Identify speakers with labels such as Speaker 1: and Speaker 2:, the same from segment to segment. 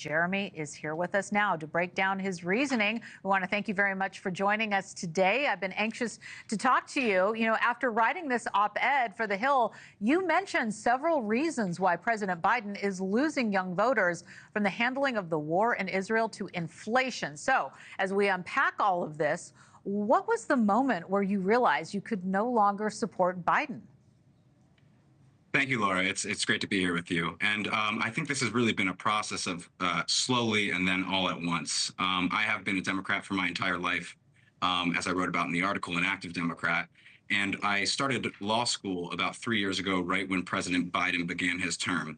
Speaker 1: Jeremy is here with us now to break down his reasoning. We want to thank you very much for joining us today. I've been anxious to talk to you. After writing this op-ed for The Hill, you mentioned several reasons why President Biden is losing young voters, from the handling of the war in Israel to inflation. So, as we unpack all of this, what was the moment where you realized you could no longer support Biden?
Speaker 2: Thank you, Laura. It's great to be here with you. And I think this has really been a process of slowly and then all at once. I have been a Democrat for my entire life, as I wrote about in the article, an active Democrat. And I started law school about 3 years ago, right when President Biden began his term.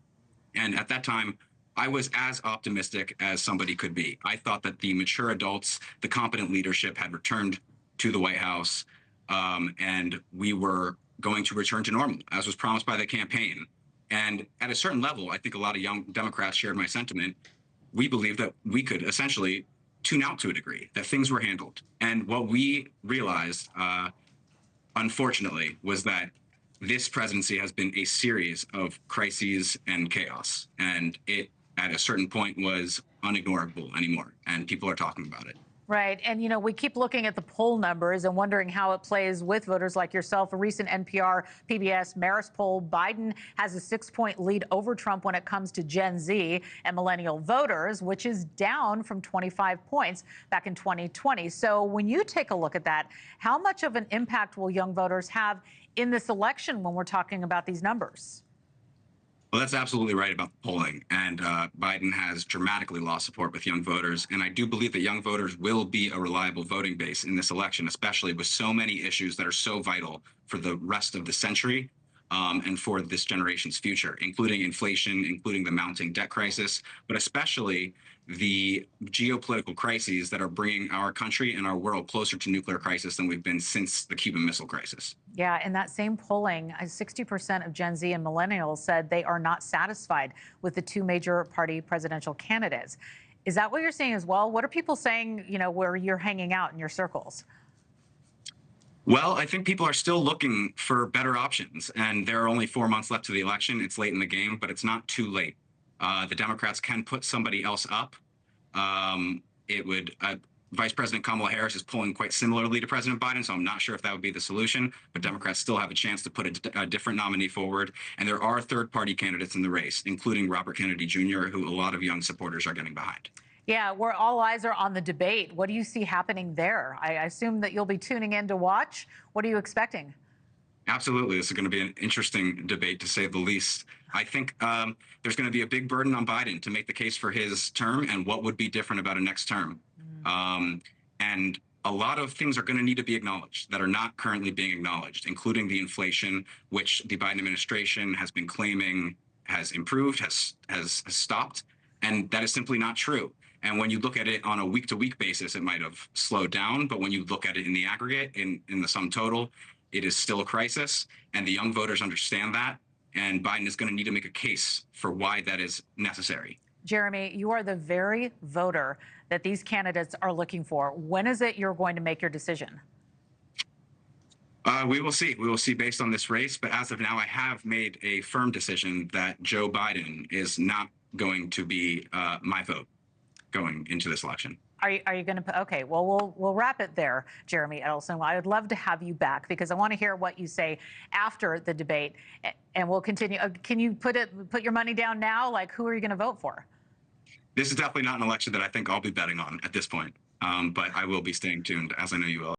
Speaker 2: And at that time, I was as optimistic as somebody could be. I thought that the mature adults, the competent leadership had returned to the White House, and we were going to return to normal, as was promised by the campaign. And at a certain level, I think a lot of young Democrats shared my sentiment. We believed that we could essentially tune out to a degree, that things were handled. And what we realized, unfortunately, was that this presidency has been a series of crises and chaos. And it, at a certain point, was unignorable anymore. And people are talking about it.
Speaker 1: Right. And, we keep looking at the poll numbers and wondering how it plays with voters like yourself. A recent NPR PBS Marist poll, Biden has a 6-point lead over Trump when it comes to Gen Z and millennial voters, which is down from 25 points back in 2020. So when you take a look at that, how much of an impact will young voters have in this election when we're talking about these numbers?
Speaker 2: Well, that's absolutely right about the polling. And Biden has dramatically lost support with young voters. And I do believe that young voters will be a reliable voting base in this election, especially with so many issues that are so vital for the rest of the century and for this generation's future, including inflation, including the mounting debt crisis, but especially the geopolitical crises that are bringing our country and our world closer to nuclear crisis than we've been since the Cuban Missile Crisis.
Speaker 1: Yeah, in that same polling, 60% of Gen Z and millennials said they are not satisfied with the two major party presidential candidates. Is that what you're seeing as well? What are people saying, where you're hanging out in your circles?
Speaker 2: Well, I think people are still looking for better options, and there are only 4 months left to the election. It's late in the game, but it's not too late. The Democrats can put somebody else up. Vice President Kamala Harris is polling quite similarly to President Biden, so I'm not sure if that would be the solution, but Democrats still have a chance to put a different nominee forward. And there are third-party candidates in the race, including Robert Kennedy Jr., who a lot of young supporters are getting behind.
Speaker 1: Yeah, where all eyes are on the debate. What do you see happening there? I assume that you'll be tuning in to watch. What are you expecting?
Speaker 2: Absolutely. This is going to be an interesting debate, to say the least. I think there's going to be a big burden on Biden to make the case for his term and what would be different about a next term. And a lot of things are going to need to be acknowledged that are not currently being acknowledged, including the inflation, which the Biden administration has been claiming has improved, has stopped. And that is simply not true. And when you look at it on a week-to-week basis, it might have slowed down. But when you look at it in the aggregate, in the sum total, it is still a crisis. And the young voters understand that. And Biden is going to need to make a case for why that is necessary.
Speaker 1: Jeremy, you are the very voter that these candidates are looking for. When is it you're going to make your decision?
Speaker 2: We will see. We will see based on this race. But as of now, I have made a firm decision that Joe Biden is not going to be my vote going into this election.
Speaker 1: Are you going to? Okay, well, we'll wrap it there, Jeremy Etelson. I would love to have you back because I want to hear what you say after the debate, and we'll continue. Can you put your money down now? Like, who are you going to vote for?
Speaker 2: This is definitely not an election that I think I'll be betting on at this point, but I will be staying tuned, as I know you will.